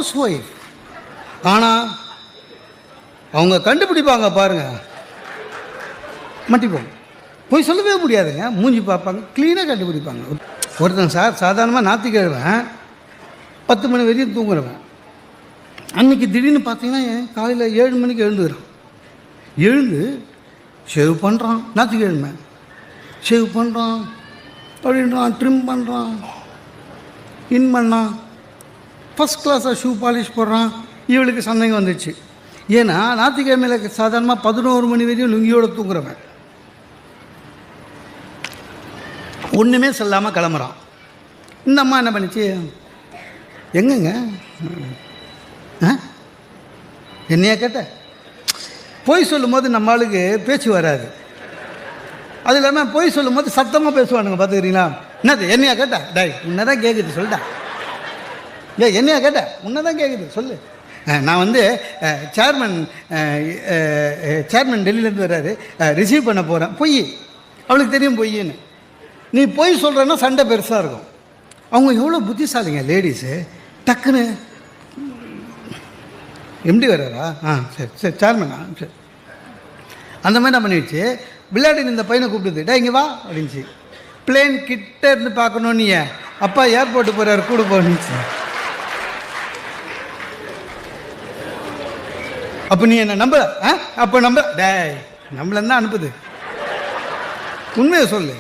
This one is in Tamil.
House wife. ஆனால் அவங்க கண்டுபிடிப்பாங்க பாருங்கள், மாட்டிப்போம். போய் சொல்லவே முடியாதுங்க. மூஞ்சி பார்ப்பாங்க, க்ளீனாக கண்டுபிடிப்பாங்க. ஒருத்தன் சாதாரணமாக ஞாயிற்றுக்கிழமை 10 மணி வரையும் தூங்குறவன், அன்றைக்கி திடீர்னு பார்த்தீங்கன்னா காலையில் 7 மணிக்கு எழுந்துக்கிறான். எழுந்து ஷேவ் பண்ணுறான், ஞாயிற்றுக்கிழமை ஷேவ் பண்ணுறான் அப்படின்றான், ட்ரிம் பண்ணுறான், இன் பண்ணான், ஃபஸ்ட் கிளாஸாக ஷூ பாலிஷ் போடுறான். இவளுக்கு சந்தேகம் வந்துடுச்சு. ஏன்னா ஞாயிற்றுக்கிழமையில் சாதாரணமாக 11 மணி வரையும் லுங்கியோடு தூங்குறவன் ஒன்றுமே சொல்லாமல் கிளம்புறான். இந்த அம்மா என்ன பண்ணிச்சு, எங்கங்க என்னையா கேட்ட? பொய் சொல்லும் போது நம்ம ஆளுக்கு பேச்சு வராது. அது இல்லாமல் பொய் சொல்லும் போது சத்தமாக பேசுவானுங்க, பார்த்துக்கிறீங்களா? என்னது என்னையா கேட்ட? டேய் உன்னை தான் கேட்குது, சொல்லிட்டா. என்னையா கேட்ட? உன்னை தான் கேட்குது, சொல்லு. நான் வந்து சேர்மன் டெல்லியிலேருந்து வர்றாரு, ரிசீவ் பண்ண போகிறேன். பொய், அவளுக்கு தெரியும் பொய்ன்னு. நீ பொய் சொல்கிறேன்னா சண்டை பெருசாக இருக்கும். அவங்க எவ்வளோ புத்திசாலிங்க லேடிஸு. டக்குன்னு எம்டி வர்றாரா? சரி சரி சேர்மனா, சரி. அந்த மாதிரி நான் பண்ணிடுச்சு. விளையாடி இந்த பையனை கூப்பிடுது, டே இங்கே வா அப்படின்ச்சு. பிளேன் கிட்ட இருந்து பார்க்கணும், நீ அப்பா ஏர்போர்ட்டு போகிறார் கூட போனுச்சு. அப்போ நீ என்ன நம்பல? அப்போ நம்ப, டே நம்மள தான் அனுப்புது. உண்மையை சொல்லு.